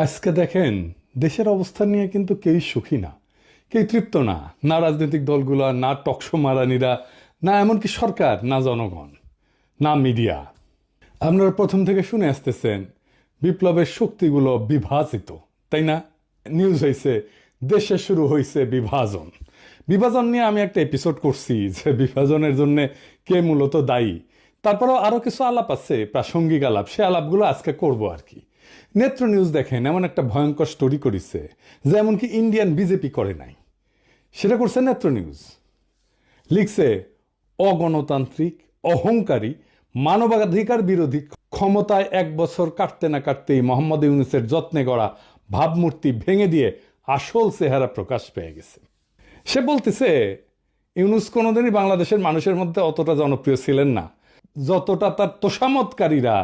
আজকে দেখেন দেশের অবস্থা নিয়ে কিন্তু কেউই সুখী না, কেউ তৃপ্ত না। না রাজনৈতিক দলগুলো, না টকশো মারানিরা, না এমনকি সরকার, না জনগণ, না মিডিয়া। আপনারা প্রথম থেকে শুনে আসতেছেন বিপ্লবের শক্তিগুলো বিভাজিত, তাই না? নিউজ হয়েছে দেশে শুরু হয়েছে বিভাজন। বিভাজন নিয়ে আমি একটা এপিসোড করছি যে বিভাজনের জন্য কে মূলত দায়ী। তারপরেও আরও কিছু আলাপ আছে, প্রাসঙ্গিক আলাপ, সে আলাপগুলো আজকে করব আর কি। নেত্র নিউজ দেখেন এমন একটা ভয়ঙ্কর স্টোরি করেছে যে এমনকি ইন্ডিয়ান বিজেপি করে নাই, সেটা করছে নেত্র নিউজ। লিখছে অগণতান্ত্রিক, অহংকারী, মানবাধিকার বিরোধী, ক্ষমতায় এক বছর কাটতে না কাটতেই মোহাম্মদ ইউনূসের যত্নে গড়া ভাবমূর্তি ভেঙে দিয়ে আসল চেহারা প্রকাশ পেয়ে গেছে। সে বলতেছে ইউনূস কোনোদিনই বাংলাদেশের মানুষের মধ্যে অতটা জনপ্রিয় ছিলেন না যতটা তার তোষামতকারীরা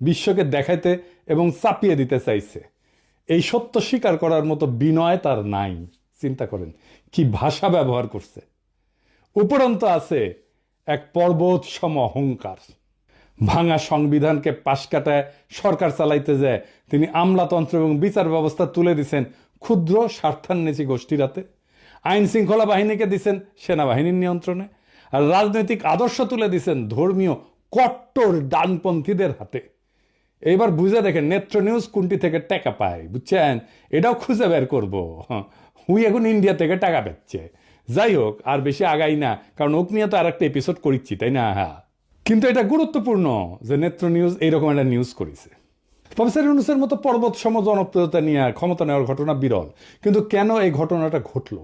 বিশ্বকে দেখাইতে এবং চাপিয়ে দিতে চাইছে। এই সত্য স্বীকার করার মতো বিনয় তার নাই। চিন্তা করেন কি ভাষা ব্যবহার করছে। উপরন্ত আছে এক পর্বত সম অহংকার। ভাঙা সংবিধানকে পাশ কাটায় সরকার চালাইতে যায় তিনি আমলাতন্ত্র এবং বিচার ব্যবস্থা তুলে দিছেন ক্ষুদ্র স্বার্থান্বেষী গোষ্ঠীর হাতে। আইন শৃঙ্খলা বাহিনীকে দিছেন সেনাবাহিনীর নিয়ন্ত্রণে। আর রাজনৈতিক আদর্শ তুলে দিছেন ধর্মীয় কট্টর ডানপন্থীদের হাতে। এইবার বুঝে দেখেন নেত্র নিউজ কোনটি থেকে টাকা পায়, বুঝছেন? এটাও খুঁজে বের করবো। হুই এখন ইন্ডিয়া থেকে টাকা পাচ্ছে। যাই হোক, আর বেশি আগাই না, কারণ ওক নিয়ে তো আর একটা এপিসোড করিচ্ছি, তাই না? হ্যাঁ, কিন্তু এটা গুরুত্বপূর্ণ যে নেত্র নিউজ এইরকম একটা নিউজ করেছে। প্রফেসর ইউনূসের মতো পর্বত সম জনপ্রিয়তা নিয়ে ক্ষমতা নেওয়ার ঘটনা বিরল, কিন্তু কেন এই ঘটনাটা ঘটলো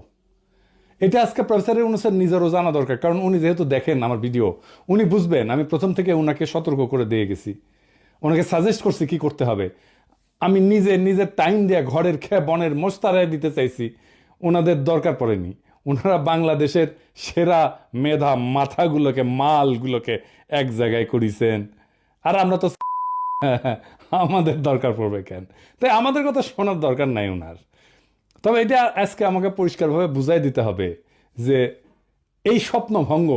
এটা আজকে প্রফেসর ইউনূসের নিজেরও জানা দরকার। কারণ উনি যেহেতু দেখেন আমার ভিডিও, উনি বুঝবেন আমি প্রথম থেকে ওনাকে সতর্ক করে দিয়ে গেছি, ওনাকে সাজেস্ট করছি কি করতে হবে। আমি নিজের টাইম দিয়ে ঘরের খেয়ে বনের মোস্তারায় দিতে চাইছি, ওনাদের দরকার পড়েনি। ওনারা বাংলাদেশের সেরা মেধা মাথাগুলোকে, মালগুলোকে এক জায়গায় করেছেন। আর আমরা তো আমাদের দরকার পড়বে কেন? তাই আমাদের কথা শোনার দরকার নাই ওনার। তবে এটা আজকে আমাকে পরিষ্কারভাবে বুঝাই দিতে হবে যে এই স্বপ্নভঙ্গ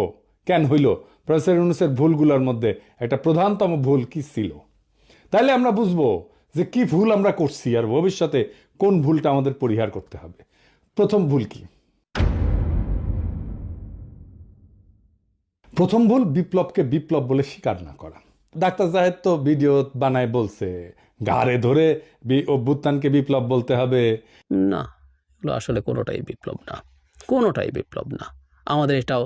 কেন হইল, প্রফেসর ইউনূসের ভুলগুলোর মধ্যে একটা প্রধানতম ভুল কি ছিল। তাইলে আমরা বুঝবো যে কি ভুল আমরা করছি আর ভবিষ্যতে কোন ভুলটা আমাদের পরিহার করতে হবে। প্রথম ভুল কি? প্রথম ভুল বিপ্লবকে বিপ্লব বলে স্বীকার না করা। ডাক্তার জাহেদ তো ভিডিও বানায় বলছে ঘাড়ে ধরে অভ্যুত্থানকে বিপ্লব বলতে হবে। না, এগুলো আসলে কোনোটাই বিপ্লব না, কোনোটাই বিপ্লব না। আমাদের এটাও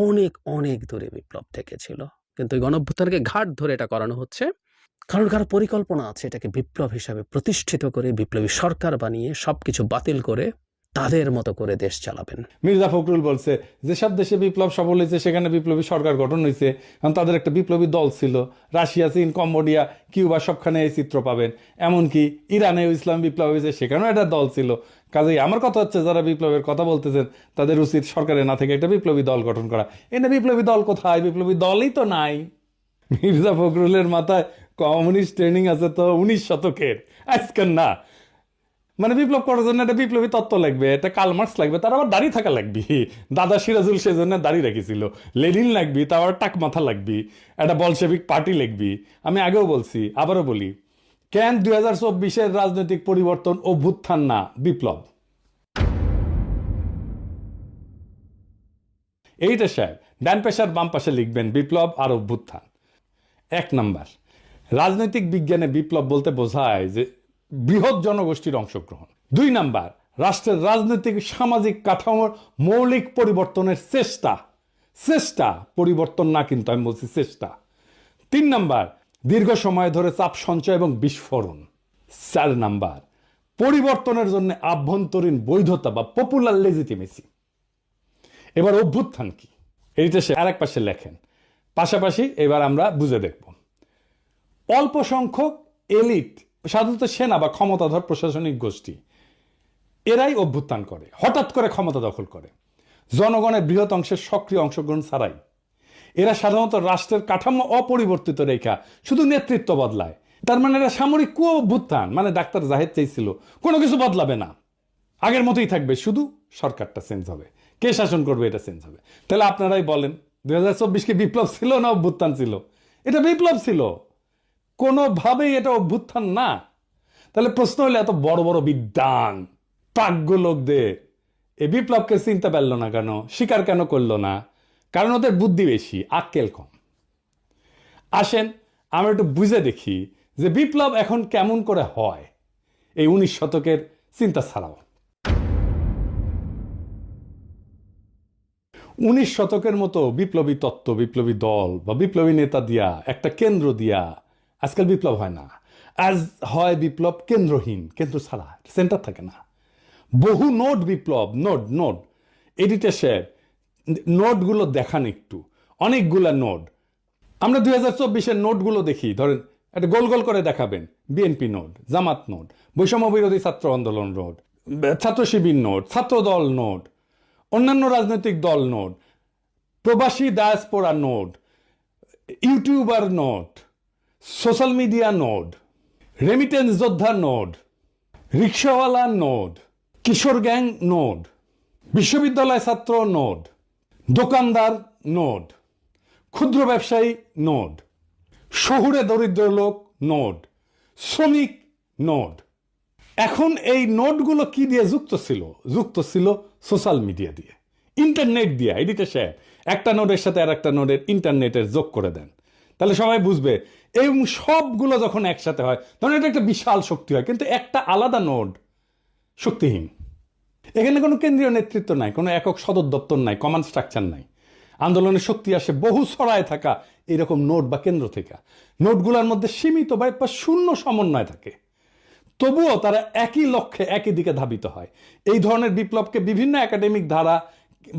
অনেক অনেক দূরে বিপ্লব থেকে ছিল, কিন্তু এই গণঅভ্যুত্থানকে ঘাট ধরে এটা করানো হচ্ছে কারণ কারো পরিকল্পনা আছে এটাকে বিপ্লব হিসাবে প্রতিষ্ঠিত করে, বিপ্লবী সরকার বানিয়ে সবকিছু বাতিল করে তাদের মতো করে দেশ চালাবেন। মির্জা ফখরুল বলছে যেসব দেশে বিপ্লব সফল হয়েছে সেখানে বিপ্লবী সরকার গঠন হয়েছে, কারণ তাদের একটা বিপ্লবী দল ছিল। রাশিয়া, চীন, কম্বোডিয়া, কিউবা সবখানে এই চিত্র পাবেন। এমনকি ইরানেও ইসলাম বিপ্লব হয়েছে, সেখানেও একটা দল ছিল। কাজেই আমার কথা হচ্ছে যারা বিপ্লবের কথা বলতেছেন তাদের উচিত সরকারের না থেকে একটা বিপ্লবী দল গঠন করা। এনে বিপ্লবী দল কোথায়? বিপ্লবী দলই তো নাই। মির্জা ফখরুলের মাথায় কমিউনিস্ট ট্রেনিং আছে তো 19 শতকের, আজকের না। মানে বিপ্লব করার জন্য একটা বিপ্লবী তত্ত্ব লাগবে, একটা কার্ল মার্কস লাগবে, তার আবার দাড়ি থাকা লাগবে। দাদা সিরাজুল সেজন্য দাড়ি রেখেছিল। লেনিন লাগবি, তার আবার টাক মাথা লাগবি, একটা বলশেভিক পার্টি লাগবি। আমি আগেও বলছি, আবারও বলি, কেন 2024-এর রাজনৈতিক পরিবর্তন অভ্যুত্থান না বিপ্লব? এইটা স্যার ডান পেশার বাম পাশে লিখবেন বিপ্লব আর অভ্যুত্থান। 1 নাম্বার, রাজনৈতিক বিজ্ঞানে বিপ্লব বলতে বোঝায় যে বৃহৎ জনগোষ্ঠীর অংশগ্রহণ। 2 নাম্বার, রাষ্ট্রের রাজনৈতিক সামাজিক কাঠামোর মৌলিক পরিবর্তনের চেষ্টা। চেষ্টা, পরিবর্তন না, কিন্তু আমি বলছি চেষ্টা। 3 নাম্বার, দীর্ঘ সময় ধরে চাপ সঞ্চয় এবং বিস্ফোরণ। 4 নাম্বার, পরিবর্তনের জন্য আভ্যন্তরীণ বৈধতা বা পপুলার লেজিটিমেসি। এবার অভ্যুত্থান কি, এইটা সে আরেক পাশে লেখেন। পাশাপাশি এবার আমরা বুঝে দেখব। অল্প সংখ্যক এলিট, সাধারণত সেনা বা ক্ষমতাধর প্রশাসনিক গোষ্ঠী, এরাই অভ্যুত্থান করে, হঠাৎ করে ক্ষমতা দখল করে জনগণের বৃহৎ অংশের সক্রিয় অংশগ্রহণ ছাড়াই। এরা সাধারণত রাষ্ট্রের কাঠামো অপরিবর্তিত রেখা শুধু নেতৃত্ব বদলায়। তার মানে এরা সামরিক অভ্যুত্থান, মানে ডাক্তার জাহেদ চাইছিল কোনো কিছু বদলাবে না, আগের মতোই থাকবে, শুধু সরকারটা চেঞ্জ হবে, কে শাসন করবে এটা চেঞ্জ হবে। তাহলে আপনারাই বলেন 2024 কি বিপ্লব ছিল না অভ্যুত্থান ছিল? এটা বিপ্লব ছিল, কোনোভাবেই এটা অভ্যুত্থান না। তাহলে প্রশ্ন হলো এত বড় বড় বিদ্বান প্রাজ্ঞ লোকদের এই বিপ্লবকে চিনতে পারলো না কেন, স্বীকার কেন করলো না? কারণ ওদের বুদ্ধি বেশি, আক্কেল কম। আসেন আমরা একটু বুঝে দেখি যে বিপ্লব এখন কেমন করে হয় এই 19 শতকের চিন্তা ছাড়াও। 19 শতকের মতো বিপ্লবী তত্ত্ব, বিপ্লবী দল বা বিপ্লবী নেতা দিয়া, একটা কেন্দ্র দিয়া আজকাল বিপ্লব হয় না। আজ হয় বিপ্লব কেন্দ্রহীন, কেন্দ্র ছাড়া, সেন্টার থাকে না। বহু নোট বিপ্লব, নোট নোট এডিটে শেয়ার নোটগুলো দেখান একটু, অনেকগুলা নোট। আমরা 2024-এর নোটগুলো দেখি, ধরেন একটা গোল গোল করে দেখাবেন, বিএনপি নোট, জামাত নোট, বৈষম্য বিরোধী ছাত্র আন্দোলন নোট, ছাত্র শিবির নোট, ছাত্র দল নোট, অন্যান্য রাজনৈতিক দল নোট, প্রবাসী diaspora note, YouTuber note, social media note, remittance যোদ্ধা নোট, রিক্সাওয়ালা নোট, কিশোর গ্যাং নোট, বিশ্ববিদ্যালয় ছাত্র নোট, দোকানদার নোট, ক্ষুদ্র ব্যবসায়ী নোট, শহুরে দরিদ্র লোক নোট, শ্রমিক নোট। এখন এই নোটগুলো কি দিয়ে যুক্ত ছিল? যুক্ত ছিল সোশ্যাল মিডিয়া দিয়ে, ইন্টারনেট দিয়ে। এডিটে শেয়ার একটা নোটের সাথে আর একটা নোটের ইন্টারনেটের যোগ করে দেন, তাহলে সবাই বুঝবে। এবং সবগুলো যখন একসাথে হয় তখন এটা একটা বিশাল শক্তি হয়। কিন্তু একটা আলাদা নোট শক্তিহীন। এখানে কোনো কেন্দ্রীয় নেতৃত্ব নাই, কোনো একক সদর দপ্তর নাই, কমান্ড স্ট্রাকচার নাই। আন্দোলনের শক্তি আসে বহু ছড়ায় থাকা এরকম নোট বা কেন্দ্র থেকে। নোটগুলোর মধ্যে সীমিত বা শূন্য সমন্বয় থাকে, তবুও তারা একই লক্ষ্যে একই দিকে ধাবিত হয়। এই ধরনের বিপ্লবকে বিভিন্ন একাডেমিক ধারা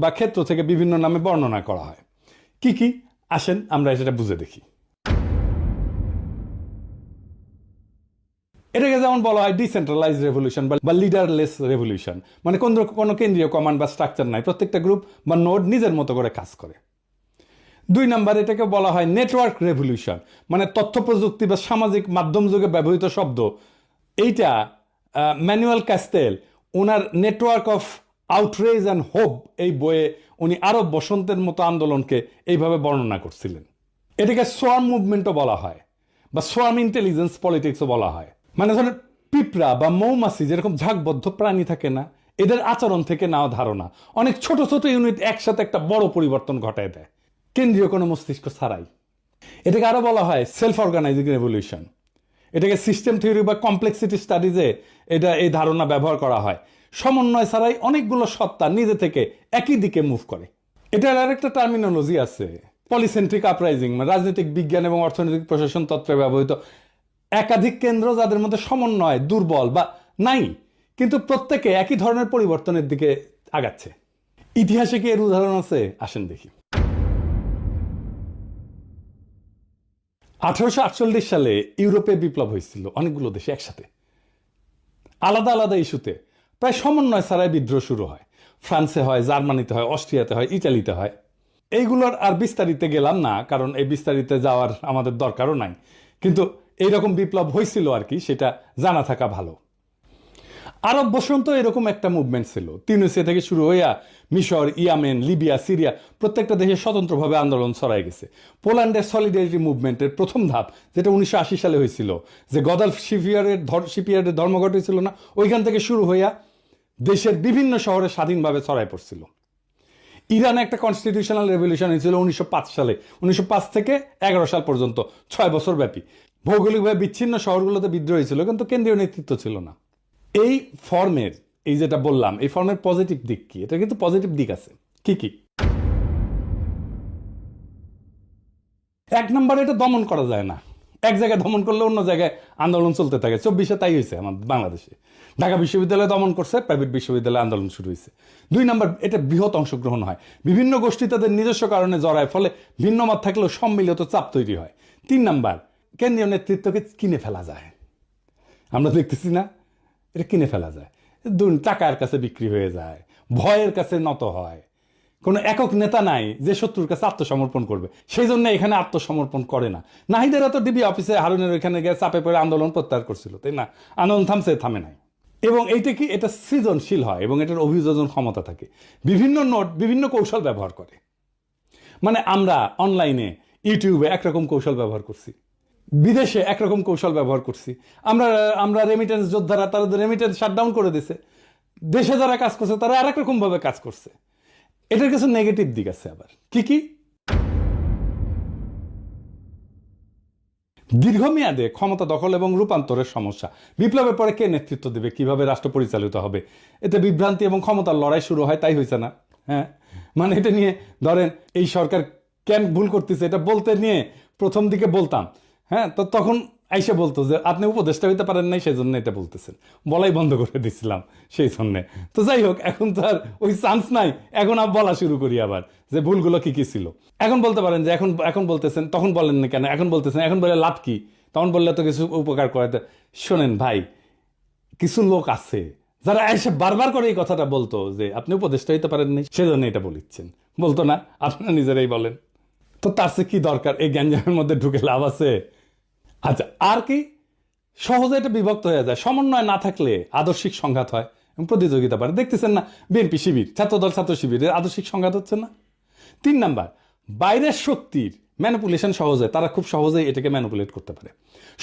বা ক্ষেত্র থেকে বিভিন্ন নামে বর্ণনা করা হয়। কি কি? আসেন আমরা সেটা বুঝে দেখি। এটাকে যেমন বলা হয় ডিসেন্ট্রালাইজ রেভলিউশন বা লিডারলেস রেভলিউশন, মানে কোনো কেন্দ্রীয় কমান্ড বা স্ট্রাকচার নাই, প্রত্যেকটা গ্রুপ বা নোড নিজের মতো করে কাজ করে। 2 নম্বর, এটাকে বলা হয় নেটওয়ার্ক রেভলিউশন, মানে তথ্য প্রযুক্তি বা সামাজিক মাধ্যম যুগে ব্যবহৃত শব্দ। এইটা Manuel castle owner network of outrage and hope এই বইয়ে উনি আরব বসন্তের মতো আন্দোলনকে এইভাবে বর্ণনা করছিলেন। এটাকে সোয়ার্ম মুভমেন্টও বলা হয় বা সোয়ার্ম ইন্টেলিজেন্স পলিটিক্সও বলা হয়। মানে ধরেন পিঁপড়া বা মৌমাছি যেরকম ঝাঁকবদ্ধ প্রাণী থাকে না, এদের আচরণ থেকে নেওয়া ধারণা অনেক ছোট ছোট ইউনিট একসাথে একটা বড় পরিবর্তন ঘটায় দেয়, কেন্দ্রীয় কোনো মস্তিষ্ক ছাড়াই। এটাকে আরো বলা হয় সেলফ অর্গানাইজিং রেভলিউশন। এটাকে সিস্টেম থিওরি বা কমপ্লেক্সিটি স্টাডিজে এই ধারণা ব্যবহার করা হয়। সমন্বয় ছাড়াই অনেকগুলো সত্তা নিজে থেকে একই দিকে মুভ করে। এটার আরেকটা টার্মিনোলজি আছে, পলিসেন্ট্রিক আপরাইজিং, মানে রাজনৈতিক বিজ্ঞান এবং অর্থনৈতিক প্রশাসন তত্ত্বে ব্যবহৃত একাধিক কেন্দ্র যাদের মধ্যে সমন্বয় দুর্বল বা নাই, কিন্তু প্রত্যেকে একই ধরনের পরিবর্তনের দিকে আগাচ্ছে। ইতিহাসে কি এর উদাহরণ আছে? আসেন দেখি। 1848 সালে ইউরোপে বিপ্লব হয়েছিল অনেকগুলো দেশে একসাথে, আলাদা আলাদা ইস্যুতে। প্রায় সমন্বয় ছাড়াই বিদ্রোহ শুরু হয়। ফ্রান্সে হয়, জার্মানিতে হয়, অস্ট্রিয়াতে হয়, ইটালিতে হয়। এইগুলোর আর বিস্তারিতে গেলাম না, কারণ এই বিস্তারিতে যাওয়ার আমাদের দরকারও নাই। কিন্তু এইরকম বিপ্লব হয়েছিল আর কি, সেটা জানা থাকা ভালো। আরব বসন্ত এরকম একটা মুভমেন্ট ছিল। তিউনিসিয়া থেকে শুরু হইয়া মিশর, ইয়ামেন, লিবিয়া, সিরিয়া প্রত্যেকটা দেশে স্বতন্ত্রভাবে আন্দোলন ছড়াই গেছে। পোল্যান্ডের সলিডারিটি মুভমেন্টের প্রথম ধাপ, যেটা 1980 সালে হয়েছিল, যে গদালফ শিপিয়ার্ডের ধর্মঘট হয়েছিল না, ওইখান থেকে শুরু হইয়া দেশের বিভিন্ন শহরে স্বাধীনভাবে ছড়াই পড়ছিল। ইরানে একটা কনস্টিটিউশনাল রেভলিউশন হয়েছিল 1905 সালে। 1905 থেকে 11 সাল পর্যন্ত 6 বছর ব্যাপী। ভৌগোলিকভাবে বিচ্ছিন্ন শহরগুলোতে বিদ্রোহ হয়েছিল, কিন্তু কেন্দ্রীয় নেতৃত্ব ছিল না। এই ফর্মের, এই যেটা বললাম, এই ফর্মের পজিটিভ দিক কি? এটা কিন্তু পজিটিভ দিক আছে। কি কি? 1 নম্বরে এটা দমন করা যায় না। এক জায়গায় দমন করলে অন্য জায়গায় আন্দোলন চলতে থাকে। 24-এ তাই হয়েছে আমাদের বাংলাদেশে। ঢাকা বিশ্ববিদ্যালয় দমন করছে, প্রাইভেট বিশ্ববিদ্যালয়ে আন্দোলন শুরু হয়েছে। 2 নম্বর, এটা বৃহৎ অংশগ্রহণ হয়, বিভিন্ন গোষ্ঠী তাদের নিজস্ব কারণে জড়ায়, ফলে ভিন্ন মত থাকলেও সম্মিলিত চাপ তৈরি হয়। 3 নম্বর, কেন্দ্রীয় নেতৃত্বকে কিনে ফেলা যায়। আমরা দেখতেছি না, এটা কিনে ফেলা যায়, টাকার কাছে বিক্রি হয়ে যায়, ভয়ের কাছে নত হয়। কোনো একক নেতা নাই যে শত্রুর কাছে আত্মসমর্পণ করবে, সেই জন্য এখানে আত্মসমর্পণ করে না। নাহিদেরা তো ডিবি অফিসে হারুনের ওইখানে গিয়ে চাপে পড়ে আন্দোলন প্রত্যাহার করছিল, তাই না? আন্দোলন থামে নাই। এবং এইটা কি, এটা সৃজনশীল হয় এবং এটার অভিযোজন ক্ষমতা থাকে। বিভিন্ন নোট বিভিন্ন কৌশল ব্যবহার করে। মানে আমরা অনলাইনে ইউটিউবে একরকম কৌশল ব্যবহার করছি, বিদেশে একরকম কৌশল ব্যবহার করছি, আমরা আমরা রেমিটেন্স যোদ্ধারা, তারা রেমিটেন্স শাটডাউন করে দিছে। দেশে যারা কাজ করছে তারা আরেক রকম ভাবে কাজ করছে। এটার কিছু নেগেটিভ দিক আছে আবার। কি কি? দীর্ঘমেয়াদে ক্ষমতা দখল এবং রূপান্তরের সমস্যা। বিপ্লবের পরে কে নেতৃত্ব দেবে, কিভাবে রাষ্ট্র পরিচালিত হবে, এতে বিভ্রান্তি এবং ক্ষমতার লড়াই শুরু হয়। তাই হয়েছে না? হ্যাঁ, মানে এটা নিয়ে ধরেন এই সরকার কেন ভুল করতেছে এটা বলতে নিয়ে প্রথম দিকে বলতাম, হ্যাঁ, তো তখন আইসে বলতো যে আপনি উপদেষ্টা হইতে পারেন নাই, সেই জন্য এটা বলতেছেন, বলাই বন্ধ করে দিছিলাম সেই জন্যে। তো যাই হোক, এখন তো আর ওই চান্স নাই, এখন আর বলা শুরু করি আবার যে ভুলগুলো কি কি ছিল। এখন বলতে পারেন যে এখন বলতেছেন, তখন বলেন না কেন, এখন বলতেছেন, এখন বলে লাভ কি, তখন বললে তো কিছু উপকার করে। শোনেন ভাই, কিছু লোক আছে যারা এসে বারবার করে এই কথাটা বলতো যে আপনি উপদেষ্টা হইতে পারেন নাই, সেজন্য এটা বলিচ্ছেন, বলতো না? আপনারা নিজেরাই বলেন। তো তার চেয়ে কি দরকার এই গ্যাঞ্জামের মধ্যে ঢুকে লাভ আছে? আচ্ছা, আর কি? সহজে এটা বিভক্ত হয়ে যায়, সমন্বয় না থাকলে আদর্শিক সংঘাত হয় এবং প্রতিযোগিতা বাড়ে। দেখতেছেন না, বিএনপি শিবির, ছাত্রদল ছাত্র শিবিরের আদর্শিক সংঘাত হচ্ছে না? 3 নাম্বার, বাইরের শক্তির ম্যানিপুলেশন সহজে, তারা খুব সহজেই এটাকে ম্যানিপুলেট করতে পারে।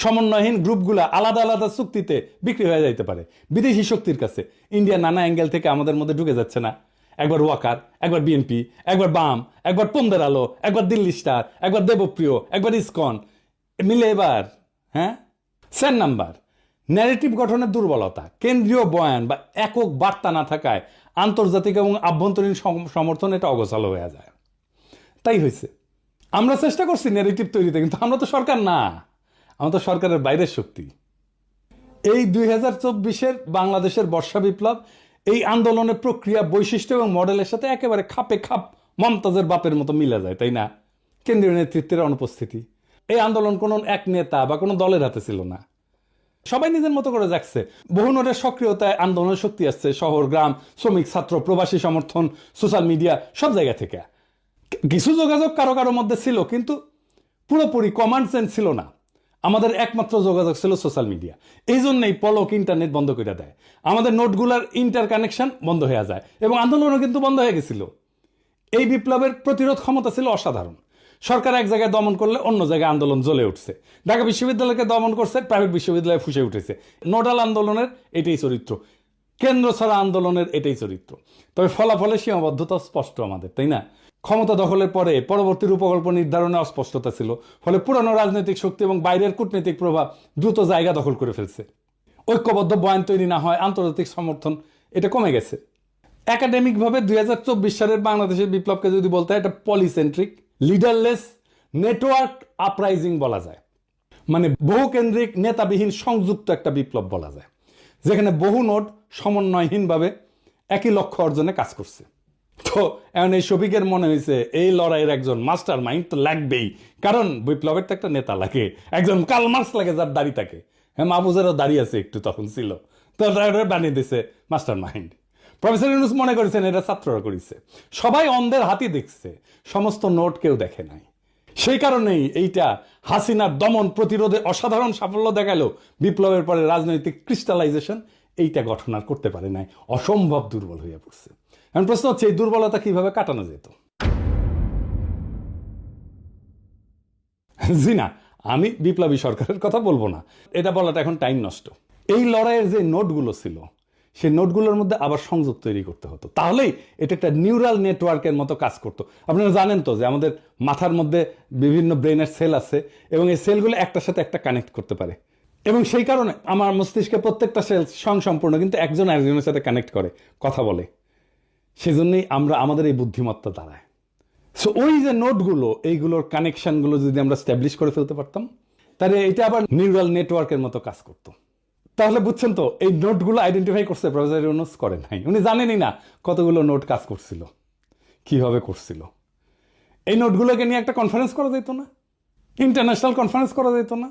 সমন্বয়হীন গ্রুপগুলা আলাদা আলাদা চুক্তিতে বিক্রি হয়ে যাইতে পারে বিদেশি শক্তির কাছে। ইন্ডিয়া নানা অ্যাঙ্গেল থেকে আমাদের মধ্যে ঢুকে যাচ্ছে না, একবার ওয়াকার, একবার বিএনপি, একবার বাম, একবার পন্দের আলো, একবার দিল্লি স্টার, একবার দেবপ্রিয়, একবার ইসকন মিলে এবার। হ্যাঁ। 4 নাম্বার, ন্যারেটিভ গঠনের দুর্বলতা। কেন্দ্রীয় বয়ান বা একক বার্তা না থাকায় আন্তর্জাতিক এবং আভ্যন্তরীণ সমর্থন এটা অগোছালো হয়ে যায়। তাই হয়েছে। আমরা চেষ্টা করছি ন্যারেটিভ তৈরিতে, কিন্তু আমরা তো সরকার না, আমরা তো সরকারের বাইরের শক্তি। এই 2024-এর বাংলাদেশের বর্ষা বিপ্লব এই আন্দোলনের প্রক্রিয়া, বৈশিষ্ট্য এবং মডেলের সাথে একেবারে খাপে খাপ মমতাজের বাপের মতো মিলে যায়, তাই না? কেন্দ্রীয় নেতৃত্বের অনুপস্থিতি। এই আন্দোলন কোনো এক নেতা বা কোনো দলের হাতে ছিল না, সবাই নিজের মতো করে যাচ্ছে। বহু নোটের সক্রিয়তায় আন্দোলনের শক্তি আসছে শহর, গ্রাম, শ্রমিক, ছাত্র, প্রবাসী সমর্থন, সোশ্যাল মিডিয়া, সব জায়গা থেকে। কিছু যোগাযোগ কারো কারোর মধ্যে ছিল, কিন্তু পুরোপুরি কমান্ড সেন্স ছিল না। আমাদের একমাত্র যোগাযোগ ছিল সোশ্যাল মিডিয়া। এই জন্যই পলক ইন্টারনেট বন্ধ করে দেয়, আমাদের নোটগুলার ইন্টার কানেকশন বন্ধ হয়ে যায় এবং আন্দোলনও কিন্তু বন্ধ হয়ে গেছিল। এই বিপ্লবের প্রতিরোধ ক্ষমতা ছিল অসাধারণ। সরকার এক জায়গায় দমন করলে অন্য জায়গায় আন্দোলন জ্বলে উঠছে। ঢাকা বিশ্ববিদ্যালয়কে দমন করছে, প্রাইভেট বিশ্ববিদ্যালয়ে ফুসে উঠেছে। নোডাল আন্দোলনের এটাই চরিত্র, কেন্দ্র ছাড়া আন্দোলনের এটাই চরিত্র। তবে ফলাফলের সীমাবদ্ধতা স্পষ্ট আমাদের, তাই না? ক্ষমতা দখলের পরে পরবর্তী রূপকল্প নির্ধারণে অস্পষ্টতা ছিল, ফলে পুরানো রাজনৈতিক শক্তি এবং বাইরের কূটনৈতিক প্রভাব দ্রুত জায়গা দখল করে ফেলছে। ঐক্যবদ্ধ বয়ান তৈরি না হয়, আন্তর্জাতিক সমর্থন এটা কমে গেছে। একাডেমিকভাবে 2024 সালের বাংলাদেশের বিপ্লবকে যদি বলতে হয়, এটা পলিসেন্ট্রিক, লিডারলেস, নেটওয়ার্ক আপরাইজিং বলা যায়। মানে বহুকেন্দ্রিক, নেতাবিহীন, সংযুক্ত একটা বিপ্লব বলা যায়, যেখানে বহু নোট সমন্বয়হীনভাবে একই লক্ষ্য অর্জনে কাজ করছে। তো এখন এই শফিকের মনে হয়েছে এই লড়াইয়ের একজন মাস্টার মাইন্ড তো লাগবেই, কারণ বিপ্লবের তো একটা নেতা লাগে, একজন কার্ল মার্কস লাগে যার দাড়ি থাকে। হ্যাঁ, মাহফুজেরও দাড়ি আছে একটু, তখন ছিল, তো বানিয়ে দিছে মাস্টার মাইন্ড। প্রফেসর ইউনূস মনে করেছেন এটা ছাত্ররা করেছে। সবাই অন্ধের হাতি দেখছে, সমস্ত নোট কেউ দেখে নাই। সেই কারণেই এইটা হাসিনার দমন প্রতিরোধে অসাধারণ সাফল্য দেখালো। বিপ্লবের পরে রাজনৈতিক ক্রিস্টালাইজেশন এইটা গঠন আর করতে পারে নাই, অসম্ভব দুর্বল হয়ে পড়ছে। এখন প্রশ্ন হচ্ছে এই দুর্বলতা কিভাবে কাটানো যেত? জি না, আমি বিপ্লবী সরকারের কথা বলবো না, এটা বলাটা এখন টাইম নষ্ট। এই লড়াইয়ের যে নোটগুলো ছিল, সেই নোটগুলোর মধ্যে আবার সংযোগ তৈরি করতে হতো, তাহলেই এটা একটা নিউরাল নেটওয়ার্কের মতো কাজ করতো। আপনারা জানেন তো যে আমাদের মাথার মধ্যে বিভিন্ন ব্রেনের সেল আছে এবং এই সেলগুলো একটার সাথে একটা কানেক্ট করতে পারে, এবং সেই কারণে আমার মস্তিষ্কে প্রত্যেকটা সেল স্বয়ংসম্পূর্ণ, কিন্তু একজন একজনের সাথে কানেক্ট করে, কথা বলে। সেজন্যই আমরা আমাদের এই বুদ্ধিমত্তা দাঁড়ায়। সো ওই যে নোটগুলো, এইগুলোর কানেকশনগুলো যদি আমরা স্ট্যাবলিশ করে ফেলতে পারতাম, তাহলে এটা আবার নিউরাল নেটওয়ার্কের মতো কাজ করতো। তাহলে বুঝছেন তো, এই নোটগুলো আইডেন্টিফাই করছে প্রফেসর ইউনূস, করে নাই। উনি জানেনই না কতগুলো নোট কাজ করছিল, কিভাবে করছিল। এই নোটগুলোকে নিয়ে একটা কনফারেন্স করা যেত না? ইন্টারন্যাশনাল কনফারেন্স করা যেত না?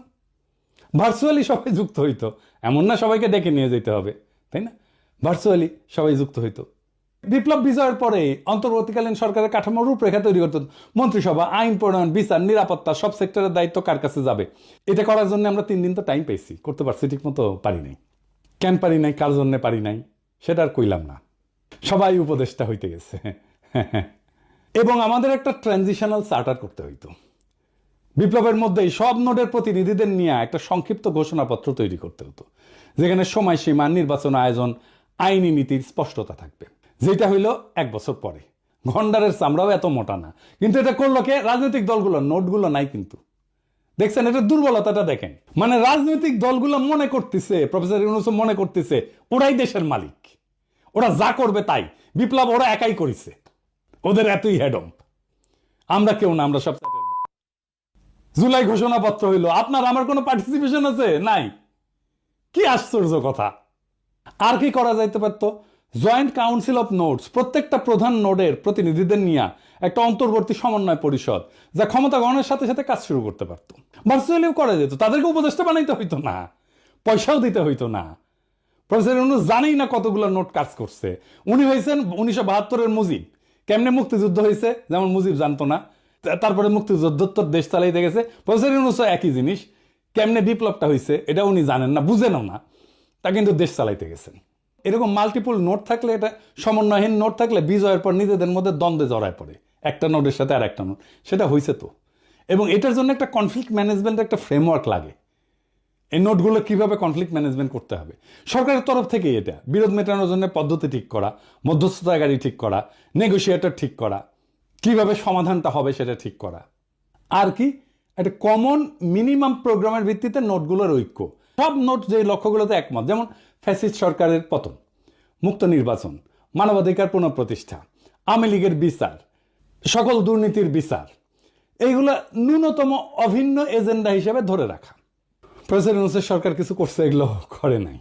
ভার্চুয়ালি সবাই যুক্ত হইতো, এমন না সবাইকে ডেকে নিয়ে যেতে হবে, তাই না? ভার্চুয়ালি সবাই যুক্ত হইতো। বিপ্লব বিজয়ের পরে অন্তর্বর্তীকালীন সরকারের কাঠামো রূপরেখা তৈরি করতে মন্ত্রিসভা, আইন প্রণয়ন, বিচার, নিরাপত্তা, সব সেক্টরের দায়িত্ব কার কাছে যাবে, এটা করার জন্য আমরা 3 দিন তো টাইম পেয়েছি, করতে পারছি ঠিক মতো? পারি নাই। কেন পারি নাই, কার জন্য পারি নাই, সেটা আর কইলাম না। সবাই উপদেষ্টা হইতে গেছে এবং আমাদের একটা ট্রানজিশনাল চার্টার করতে হইতো। বিপ্লবের মধ্যেই সব নোটের প্রতিনিধিদের নিয়ে একটা সংক্ষিপ্ত ঘোষণাপত্র তৈরি করতে হতো, যেখানে সময়সীমা, নির্বাচন আয়োজন, আইনি নীতির স্পষ্টতা থাকবে, যেটা হইল 1 বছর পরে। গন্ডারের চামড়াও এত মোটা না, কিন্তু এটা করলো কে? রাজনৈতিক দলগুলো। নোটগুলো নাই কিন্তু। দেখছেন এটা দুর্বলতাটা দেখেন। মানে রাজনৈতিক দলগুলো মনে করতেছে, প্রফেসর ইউনূস মনে করতেছে ওরাই দেশের মালিক, ওরা যা করবে তাই। বিপ্লব ওরা একাই করেছে, ওদের এতই হেডম। আমরা কেউ না, আমরা সব জুলাই ঘোষণাপত্র হইলো, আপনার আমার কোনো পার্টিসিপেশন আছে? নাই। কি আশ্চর্য কথা। আর কি করা যাইতে পারতো? জয়েন্ট কাউন্সিল অফ নোটস, প্রত্যেকটা প্রধান নোডের প্রতিনিধিদের নিয়ে একটা অন্তর্বর্তী সমন্বয় পরিষদ, যা ক্ষমতা গ্রহণের সাথে সাথে কাজ শুরু করতে পারতো। ভার্চুয়ালিও করা যেত, তাদেরকে উপদেষ্টা বানাইতে হইতো না, পয়সাও দিতে হইতো না। প্রফেসর ইউনূস জানেই না কতগুলো নোট কাজ করছে। উনি হয়েছেন 1972-এর মুজিব। কেমনে মুক্তিযুদ্ধ হয়েছে যেমন মুজিব জানতো না, তারপরে মুক্তিযুদ্ধোত্তর দেশ চালাইতে গেছে। প্রফেসর ইউনূসও একই জিনিস, কেমনে বিপ্লবটা হয়েছে এটা উনি জানেন না, বুঝেনও না, তা কিন্তু দেশ চালাইতে গেছেন। এরকম মাল্টিপল নোট থাকলে, এটা সমন্বয়হীন নোট থাকলে বিজয়ের পর নিজেদের মধ্যে দ্বন্দ্বে জড়ায় পড়ে, একটা নোটের সাথে আর একটা নোট। সেটা হয়েছে তো। এবং এটার জন্য একটা কনফ্লিক্ট ম্যানেজমেন্ট, একটা ফ্রেমওয়ার্ক লাগে। এই নোটগুলো কিভাবে কনফ্লিক্ট ম্যানেজমেন্ট করতে হবে, সরকারের তরফ থেকে এটা বিরোধ মেটানোর জন্য পদ্ধতি ঠিক করা, মধ্যস্থতাকারী ঠিক করা, নেগোসিয়েটর ঠিক করা, কিভাবে সমাধানটা হবে সেটা ঠিক করা। আর কি একটা কমন মিনিমাম প্রোগ্রামের ভিত্তিতে নোটগুলোর ঐক্য। সব নোট যে লক্ষ্যগুলোতে একমত, যেমন ফ্যাসিস্ট সরকারের পতন, মুক্ত নির্বাচন, মানবাধিকার পুনঃপ্রতিষ্ঠা, আওয়ামী লীগের বিচার, সকল দুর্নীতির বিচার, এইগুলা ন্যূনতম অভিন্ন এজেন্ডা হিসেবে ধরে রাখা। প্রফেসর ইউনূসের সরকার কিছু করছে, এগুলো করে নাই।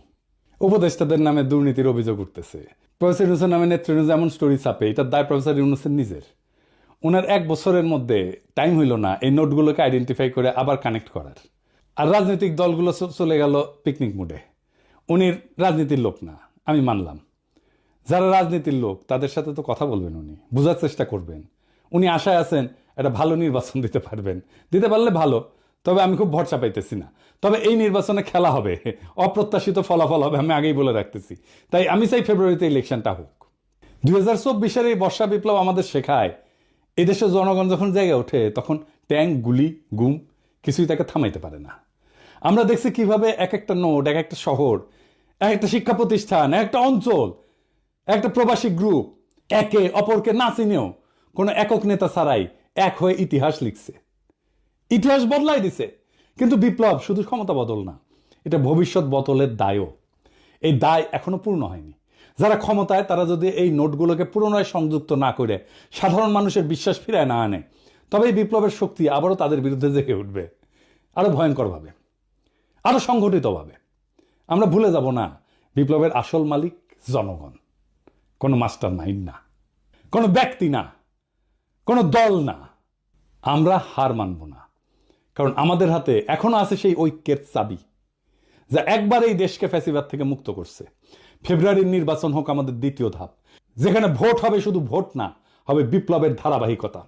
উপদেষ্টাদের নামে দুর্নীতির অভিযোগ উঠতেছে। প্রফেসর ইউনূসের নামে নেতৃত্ব এমন স্টোরি চাপে, এটার দায় প্রফেসর ইউনূসের নিজের। ওনার 1 বছরের মধ্যে টাইম হইল না এই নোটগুলোকে আইডেন্টিফাই করে আবার কানেক্ট করার। আর রাজনৈতিক দলগুলো চলে গেল পিকনিক মুডে। উনি রাজনীতির লোক না, আমি মানলাম। যারা রাজনীতির লোক তাদের সাথে তো কথা বলবেন, উনি বোঝার চেষ্টা করবেন। উনি আশায় আছেন একটা ভালো নির্বাচন দিতে পারবেন, দিতে পারলে ভালো। তবে আমি খুব ভরসা পাইতেছি না। তবে এই নির্বাচনে খেলা হবে, অপ্রত্যাশিত ফলাফল হবে, আমি আগেই বলে রাখতেছি। তাই আমি চাই ফেব্রুয়ারিতে ইলেকশনটা হোক। 2024-এর এই বর্ষা বিপ্লব আমাদের শেখায়, এদেশের জনগণ যখন জেগে ওঠে তখন ট্যাঙ্ক, গুলি, গুম কিছুই তাকে থামাইতে পারে না। আমরা দেখছি কিভাবে এক একটা নোট, এক একটা শহর, এক একটা শিক্ষা প্রতিষ্ঠান, এক একটা অঞ্চল, একটা প্রবাসী গ্রুপ একে অপরকে না চিনেও কোনো একক নেতা ছাড়াই এক হয়ে ইতিহাস লিখছে, ইতিহাস বদলাই দিছে। কিন্তু বিপ্লব শুধু ক্ষমতা বদল না, এটা ভবিষ্যৎ বদলের দায়ও। এই দায় এখনো পূর্ণ হয়নি। যারা ক্ষমতায় তারা যদি এই নোটগুলোকে পুনরায় সংযুক্ত না করে সাধারণ মানুষের বিশ্বাস ফিরায় না আনে, তবে এই বিপ্লবের শক্তি আবারও তাদের বিরুদ্ধে জেগে উঠবে, আরো ভয়ঙ্করভাবে, আরো সংগঠিতভাবে। আমরা ভুলে যাব না, বিপ্লবের আসল মালিক জনগণ, কোনো মাস্টার মাইন্ড না, কোনো ব্যক্তি না, কোনো দল না। আমরা হার মানব না, কারণ আমাদের হাতে এখনো আছে সেই ঐক্যের চাবি, যা একবার এই দেশকে ফ্যাসিবাদ থেকে মুক্ত করছে। ফেব্রুয়ারির নির্বাচন হোক আমাদের দ্বিতীয় ধাপ, যেখানে ভোট হবে শুধু ভোট না, হবে বিপ্লবের ধারাবাহিকতা।